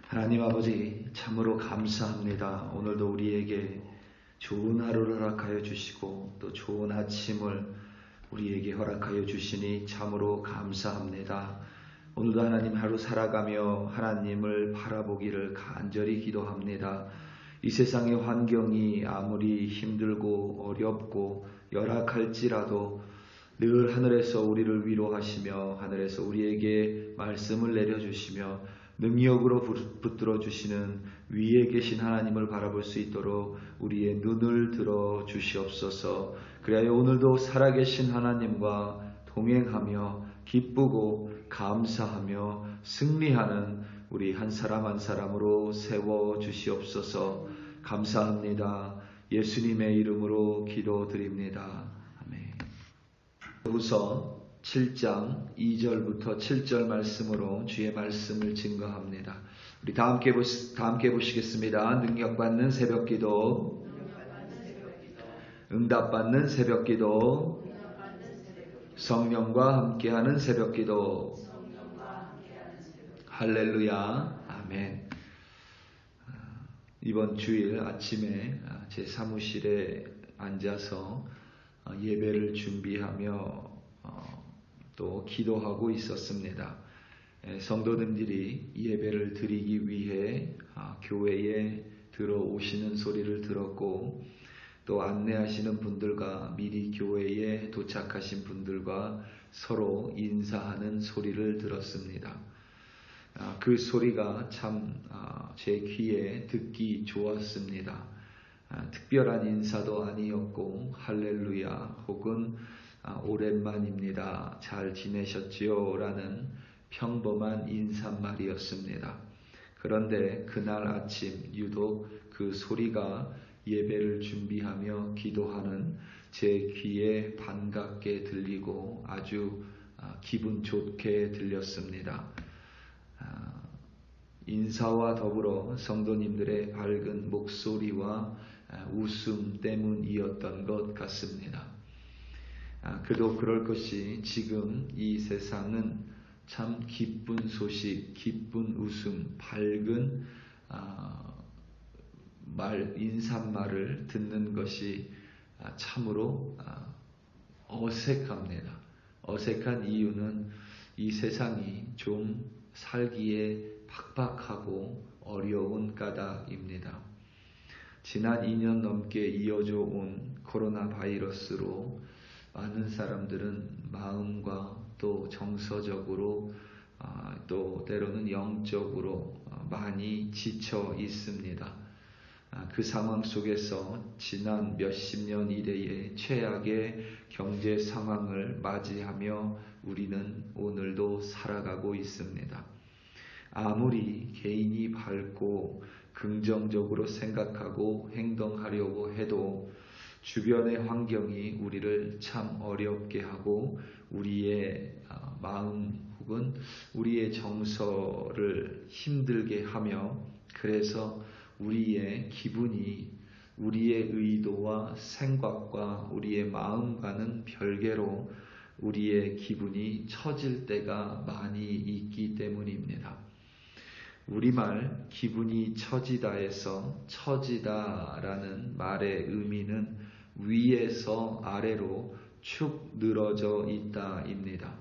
하나님 아버지 참으로 감사합니다. 오늘도 우리에게 좋은 하루를 허락하여 주시고 또 좋은 아침을 우리에게 허락하여 주시니 참으로 감사합니다. 오늘도 하나님 하루 살아가며 하나님을 바라보기를 간절히 기도합니다. 이 세상의 환경이 아무리 힘들고 어렵고 열악할지라도 늘 하늘에서 우리를 위로하시며 하늘에서 우리에게 말씀을 내려주시며 능력으로 붙들어 주시는 위에 계신 하나님을 바라볼 수 있도록 우리의 눈을 들어 주시옵소서. 그리하여 오늘도 살아계신 하나님과 동행하며 기쁘고 감사하며 승리하는 우리 한 사람 한 사람으로 세워 주시옵소서. 감사합니다. 예수님의 이름으로 기도드립니다. 아멘. 우선 7장 2절부터 7절 말씀으로 주의 말씀을 증거합니다. 우리 다 함께 보시겠습니다. 능력받는 새벽기도, 응답받는 새벽기도, 성령과 함께하는 새벽기도. 할렐루야. 아멘. 이번 주일 아침에 제 사무실에 앉아서 예배를 준비하며 또 기도하고 있었습니다. 성도님들이 예배를 드리기 위해 교회에 들어오시는 소리를 들었고 또 안내하시는 분들과 미리 교회에 도착하신 분들과 서로 인사하는 소리를 들었습니다. 그 소리가 참 제 귀에 듣기 좋았습니다. 특별한 인사도 아니었고 할렐루야 혹은 오랜만입니다. 잘 지내셨지요? 라는 평범한 인사말이었습니다. 그런데 그날 아침 유독 그 소리가 예배를 준비하며 기도하는 제 귀에 반갑게 들리고 아주 기분 좋게 들렸습니다. 인사와 더불어 성도님들의 밝은 목소리와 웃음 때문이었던 것 같습니다. 그도 그럴 것이 지금 이 세상은 참 기쁜 소식, 기쁜 웃음, 밝은 인사말을 듣는 것이 참으로 어색합니다. 어색한 이유는 이 세상이 좀 살기에 팍팍하고 어려운 까닭입니다. 지난 2년 넘게 이어져 온 코로나 바이러스로 많은 사람들은 마음과 또 정서적으로 또 때로는 영적으로 많이 지쳐 있습니다. 그 상황 속에서 지난 몇십 년 이래의 최악의 경제 상황을 맞이하며 우리는 오늘도 살아가고 있습니다. 아무리 개인이 밝고 긍정적으로 생각하고 행동하려고 해도 주변의 환경이 우리를 참 어렵게 하고 우리의 마음 혹은 우리의 정서를 힘들게 하며 그래서 우리의 기분이 우리의 의도와 생각과 우리의 마음과는 별개로 우리의 기분이 처질 때가 많이 있기 때문입니다. 우리말 기분이 처지다에서 처지다라는 말의 의미는 위에서 아래로 축 늘어져 있다입니다.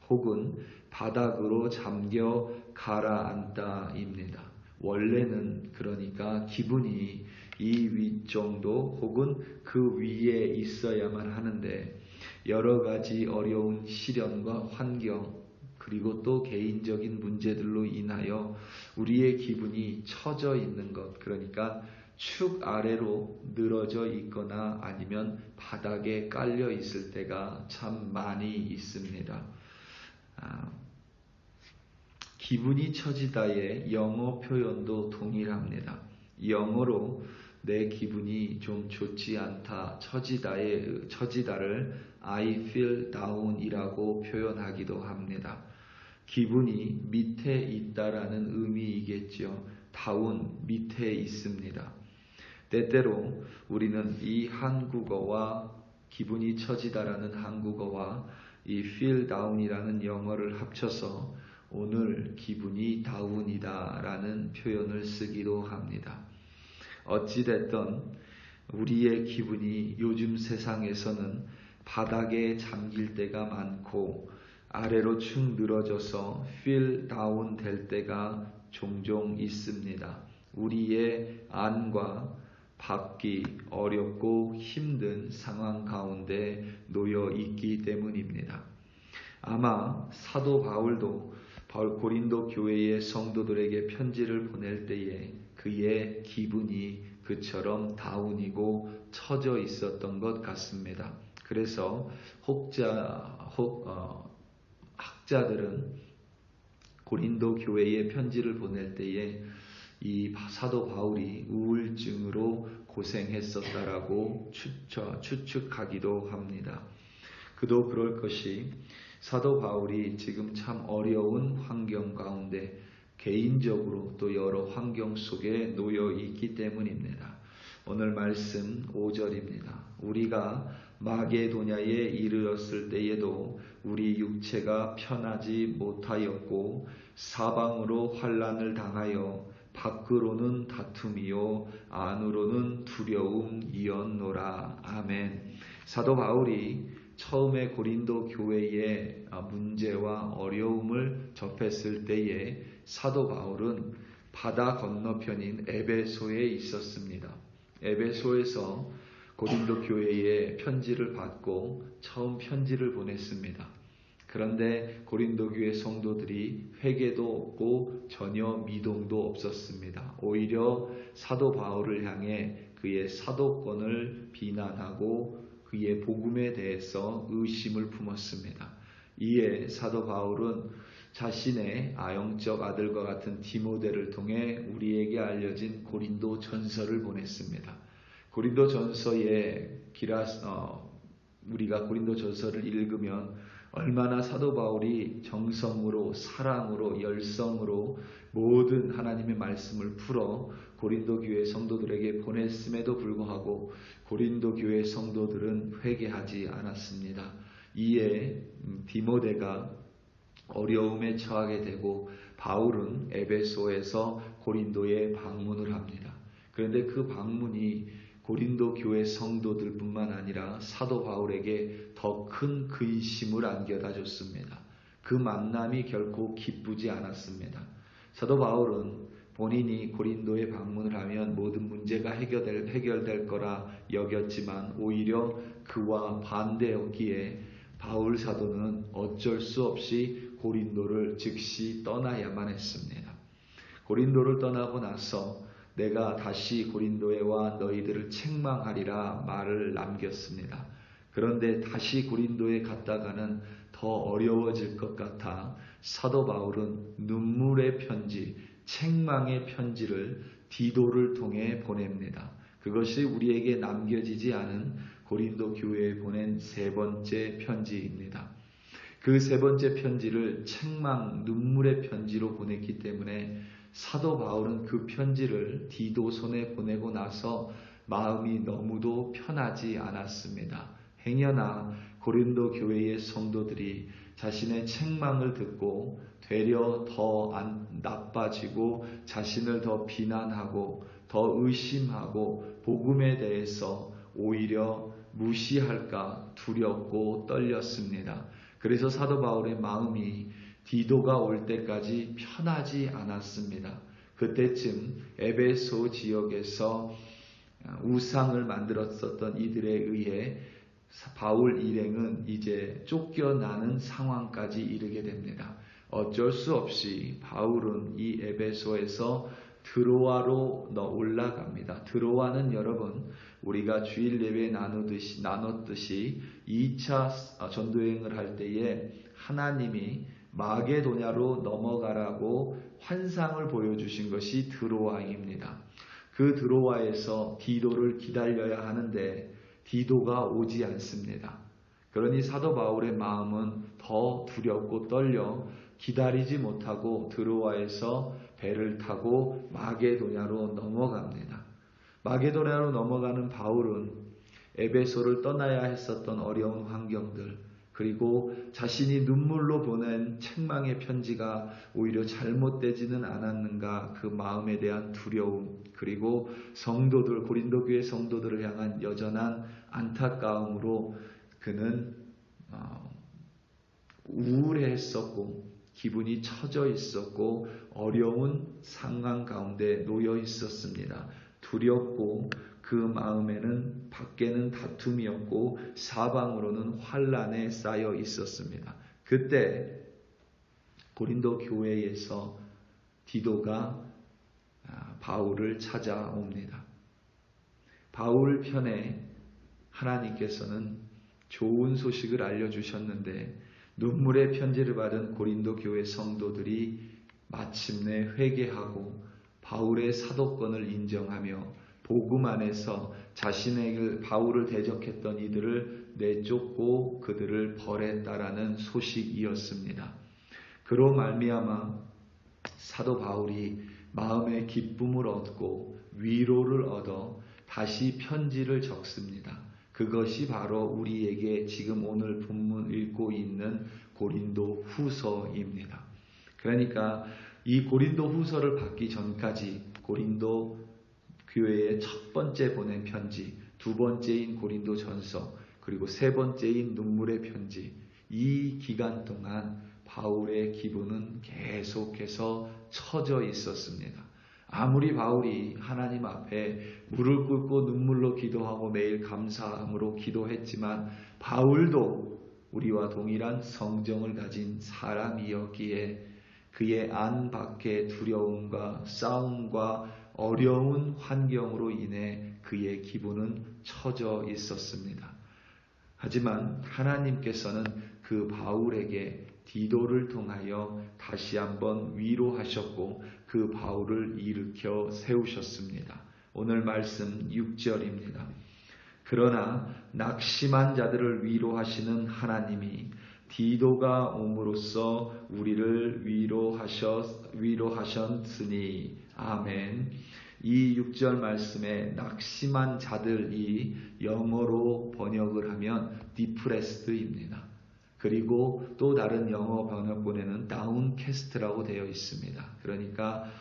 혹은 바닥으로 잠겨 가라앉다입니다. 원래는 그러니까 기분이 이 윗정도 혹은 그 위에 있어야만 하는데 여러 가지 어려운 시련과 환경 그리고 또 개인적인 문제들로 인하여 우리의 기분이 처져 있는 것, 그러니까 축 아래로 늘어져 있거나 아니면 바닥에 깔려 있을 때가 참 많이 있습니다. 기분이 처지다의 영어 표현도 동일합니다. 영어로 내 기분이 좀 좋지 않다, 처지다를 I feel down 이라고 표현하기도 합니다. 기분이 밑에 있다라는 의미이겠죠. 다운, 밑에 있습니다. 때때로 우리는 이 한국어와 기분이 처지다라는 한국어와 이 feel down이라는 영어를 합쳐서 오늘 기분이 다운이다 라는 표현을 쓰기도 합니다. 어찌됐든 우리의 기분이 요즘 세상에서는 바닥에 잠길 때가 많고 아래로 축 늘어져서 feel down 될 때가 종종 있습니다. 우리의 안과 밖이 어렵고 힘든 상황 가운데 놓여 있기 때문입니다. 아마 사도 바울도 고린도 교회의 성도들에게 편지를 보낼 때에 그의 기분이 그처럼 다운이고 처져 있었던 것 같습니다. 그래서 학자들은 고린도 교회에 편지를 보낼 때에 이 사도 바울이 우울증으로 고생했었다라고 추측하기도 합니다. 그도 그럴 것이 사도 바울이 지금 참 어려운 환경 가운데 개인적으로 또 여러 환경 속에 놓여 있기 때문입니다. 오늘 말씀 5절입니다. 우리가 마게도냐에 이르렀을 때에도 우리 육체가 편하지 못하였고 사방으로 환난을 당하여 밖으로는 다툼이요 안으로는 두려움이었노라. 아멘. 사도 바울이 처음에 고린도 교회의 문제와 어려움을 접했을 때에 사도 바울은 바다 건너편인 에베소에 있었습니다. 에베소에서 고린도 교회에 편지를 받고 처음 편지를 보냈습니다. 그런데 고린도 교회 성도들이 회개도 없고 전혀 미동도 없었습니다. 오히려 사도 바울을 향해 그의 사도권을 비난하고 그의 복음에 대해서 의심을 품었습니다. 이에 사도 바울은 자신의 영적 아들과 같은 디모데를 통해 우리에게 알려진 고린도 전서를 보냈습니다. 고린도 전서에 우리가 고린도 전서를 읽으면 얼마나 사도 바울이 정성으로 사랑으로 열성으로 모든 하나님의 말씀을 풀어 고린도 교회 성도들에게 보냈음에도 불구하고 고린도 교회 성도들은 회개하지 않았습니다. 이에 디모데가 어려움에 처하게 되고 바울은 에베소에서 고린도에 방문을 합니다. 그런데 그 방문이 고린도 교회 성도들뿐만 아니라 사도 바울에게 더 큰 근심을 안겨다 줬습니다. 그 만남이 결코 기쁘지 않았습니다. 사도 바울은 본인이 고린도에 방문을 하면 모든 문제가 해결될 거라 여겼지만 오히려 그와 반대였기에 바울 사도는 어쩔 수 없이 고린도를 즉시 떠나야만 했습니다. 고린도를 떠나고 나서 내가 다시 고린도에 와 너희들을 책망하리라 말을 남겼습니다. 그런데 다시 고린도에 갔다가는 더 어려워질 것 같아 사도 바울은 눈물의 편지, 책망의 편지를 디도를 통해 보냅니다. 그것이 우리에게 남겨지지 않은 고린도 교회에 보낸 세 번째 편지입니다. 그 세 번째 편지를 책망, 눈물의 편지로 보냈기 때문에 사도 바울은 그 편지를 디도 손에 보내고 나서 마음이 너무도 편하지 않았습니다. 행여나 고린도 교회의 성도들이 자신의 책망을 듣고 되려 더 나빠지고 자신을 더 비난하고 더 의심하고 복음에 대해서 오히려 무시할까 두렵고 떨렸습니다. 그래서 사도 바울의 마음이 디도가 올 때까지 편하지 않았습니다. 그때쯤 에베소 지역에서 우상을 만들었었던 이들에 의해 바울 일행은 이제 쫓겨나는 상황까지 이르게 됩니다. 어쩔 수 없이 바울은 이 에베소에서 드로아로 올라갑니다. 드로아는 여러분 우리가 주일 예배 나눴듯이 2차 전도여행을 할 때에 하나님이 마게도냐로 넘어가라고 환상을 보여주신 것이 드로아입니다. 그 드로아에서 디도를 기다려야 하는데 디도가 오지 않습니다. 그러니 사도 바울의 마음은 더 두렵고 떨려 기다리지 못하고 드로아에서 배를 타고 마게도냐로 넘어갑니다. 마게도냐로 넘어가는 바울은 에베소를 떠나야 했었던 어려운 환경들, 그리고 자신이 눈물로 보낸 책망의 편지가 오히려 잘못되지는 않았는가 그 마음에 대한 두려움, 그리고 성도들, 고린도 교회 성도들을 향한 여전한 안타까움으로 그는 우울해했었고 기분이 처져 있었고 어려운 상황 가운데 놓여 있었습니다. 두렵고 그 마음에는 밖에는 다툼이었고 사방으로는 환난에 쌓여 있었습니다. 그때 고린도 교회에서 디도가 바울을 찾아옵니다. 바울 편에 하나님께서는 좋은 소식을 알려주셨는데 눈물의 편지를 받은 고린도 교회 성도들이 마침내 회개하고 바울의 사도권을 인정하며 복음 안에서 자신에게 바울을 대적했던 이들을 내쫓고 그들을 벌했다라는 소식이었습니다. 그로 말미암아 사도 바울이 마음의 기쁨을 얻고 위로를 얻어 다시 편지를 적습니다. 그것이 바로 우리에게 지금 오늘 본문 읽고 있는 고린도 후서입니다. 그러니까 이 고린도 후서를 받기 전까지 고린도 교회의 첫 번째 보낸 편지, 두 번째인 고린도 전서, 그리고 세 번째인 눈물의 편지, 이 기간 동안 바울의 기분은 계속해서 처져 있었습니다. 아무리 바울이 하나님 앞에 무릎 꿇고 눈물로 기도하고 매일 감사함으로 기도했지만 바울도 우리와 동일한 성정을 가진 사람이었기에 그의 안 밖의 두려움과 싸움과 어려운 환경으로 인해 그의 기분은 처져 있었습니다. 하지만 하나님께서는 그 바울에게 디도를 통하여 다시 한번 위로하셨고 그 바울을 일으켜 세우셨습니다. 오늘 말씀 6절입니다. 그러나 낙심한 자들을 위로하시는 하나님이 디도가 옴으로써 우리를 위로하셨으니 아멘. 이 6절 말씀에 낙심한 자들이 영어로 번역을 하면 depressed입니다. 그리고 또 다른 영어 번역본에는 downcast라고 되어 있습니다. 그러니까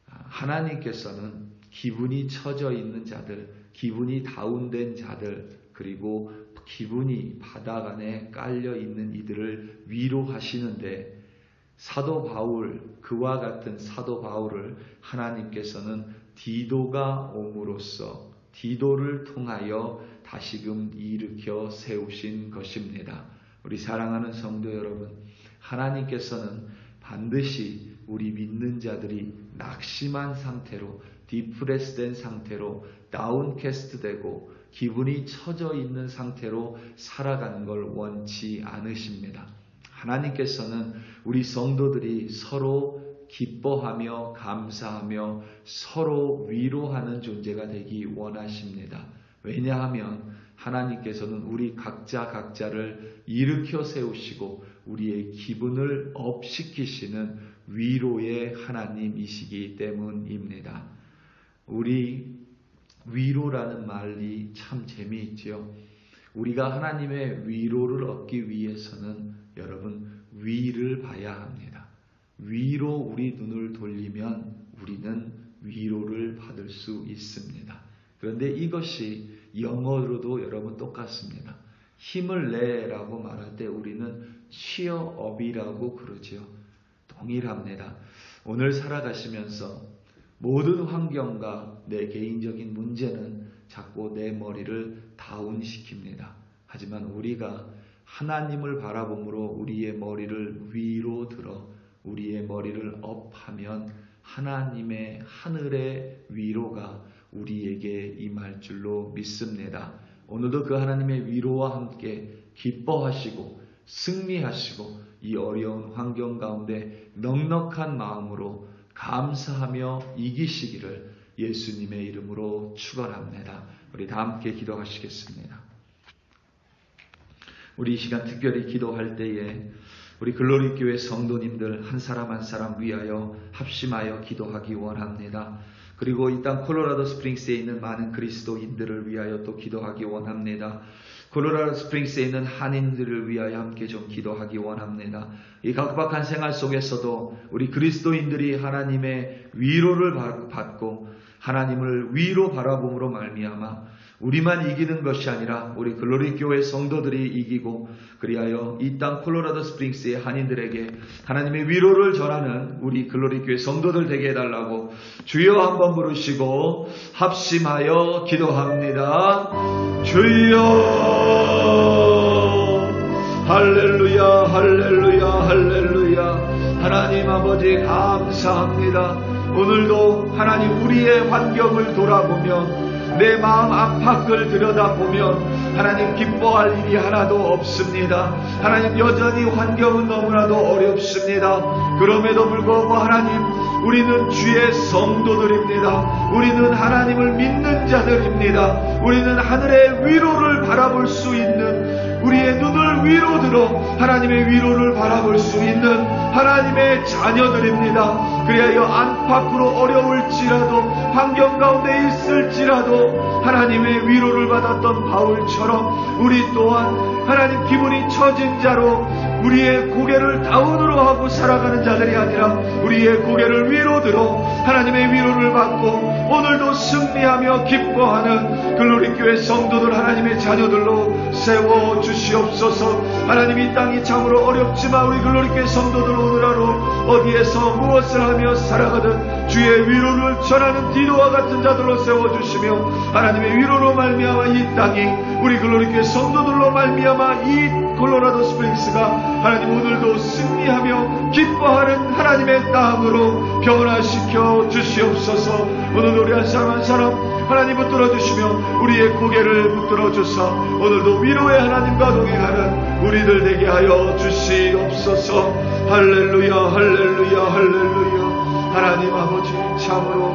하나님께서는 기분이 처져 있는 자들, 기분이 다운된 자들, 그리고 기분이 바닥 안에 깔려 있는 이들을 위로하시는데 사도 바울, 그와 같은 사도 바울을 하나님께서는 디도가 옴으로써 디도를 통하여 다시금 일으켜 세우신 것입니다. 우리 사랑하는 성도 여러분, 하나님께서는 반드시 우리 믿는 자들이 낙심한 상태로, 디프레스된 상태로, 다운캐스트되고 기분이 처져 있는 상태로 살아가는 걸 원치 않으십니다. 하나님께서는 우리 성도들이 서로 기뻐하며 감사하며 서로 위로하는 존재가 되기 원하십니다. 왜냐하면 하나님께서는 우리 각자를 일으켜 세우시고 우리의 기분을 업시키시는 위로의 하나님이시기 때문입니다. 우리 위로라는 말이 참 재미있지요. 우리가 하나님의 위로를 얻기 위해서는 여러분 위를 봐야 합니다. 위로 우리 눈을 돌리면 우리는 위로를 받을 수 있습니다. 그런데 이것이 영어로도 여러분 똑같습니다. 힘을 내라고 말할 때 우리는 cheer up이라고 그러지요. 동일합니다. 오늘 살아가시면서 모든 환경과 내 개인적인 문제는 자꾸 내 머리를 다운시킵니다. 하지만 우리가 하나님을 바라봄으로 우리의 머리를 위로 들어 우리의 머리를 업하면 하나님의 하늘의 위로가 우리에게 임할 줄로 믿습니다. 오늘도 그 하나님의 위로와 함께 기뻐하시고 승리하시고 이 어려운 환경 가운데 넉넉한 마음으로 감사하며 이기시기를 예수님의 이름으로 축원합니다. 우리 다 함께 기도하시겠습니다. 우리 이 시간 특별히 기도할 때에 우리 글로리 교회 성도님들 한 사람 한 사람 위하여 합심하여 기도하기 원합니다. 그리고 이 땅 콜로라도 스프링스에 있는 많은 그리스도인들을 위하여 또 기도하기 원합니다. 콜로라도 스프링스에 있는 한인들을 위하여 함께 좀 기도하기 원합니다. 이 각박한 생활 속에서도 우리 그리스도인들이 하나님의 위로를 받고 하나님을 위로 바라봄으로 말미암아 우리만 이기는 것이 아니라 우리 글로리 교회 성도들이 이기고 그리하여 이 땅 콜로라도 스프링스의 한인들에게 하나님의 위로를 전하는 우리 글로리 교회 성도들 되게 해달라고 주여 한번 부르시고 합심하여 기도합니다. 주여 할렐루야 할렐루야 할렐루야. 하나님 아버지 감사합니다. 오늘도 하나님 우리의 환경을 돌아보면 내 마음 안팎을 들여다보면 하나님 기뻐할 일이 하나도 없습니다. 하나님 여전히 환경은 너무나도 어렵습니다. 그럼에도 불구하고 하나님 우리는 주의 성도들입니다. 우리는 하나님을 믿는 자들입니다. 우리는 하늘의 위로를 바라볼 수 있는 우리의 눈을 위로 들어 하나님의 위로를 바라볼 수 있는 하나님의 자녀들입니다. 그리하여 안팎으로 어려울지라도 환경 가운데 있을지라도 하나님의 위로를 받았던 바울처럼 우리 또한 하나님 기분이 처진 자로 우리의 고개를 다운으로 하고 살아가는 자들이 아니라 우리의 고개를 위로 들어 하나님의 위로를 받고 오늘도 승리하며 기뻐하는 글로리교회 성도들 하나님의 자녀들로 세워주시옵소서. 하나님 이 땅이 참으로 어렵지만 우리 글로리교회 성도들 오늘 하루 어디에서 무엇을 하며 살아가든 주의 위로를 전하는 디도와 같은 자들로 세워주시며 하나님의 위로로 말미암아 이 땅이 우리 글로리교회 성도들로 말미암아 이 콜로라도 스프링스가 하나님 오늘도 승리하며 기뻐하는 하나님의 땅으로 변화시켜 주시옵소서. 오늘 우리 한 사람 한 사람 하나님 붙들어 주시며 우리의 고개를 붙들어 주사 오늘도 위로의 하나님과 동행하는 우리들 되게 하여 주시옵소서. 할렐루야 할렐루야 할렐루야. 하나님 아버지 참으로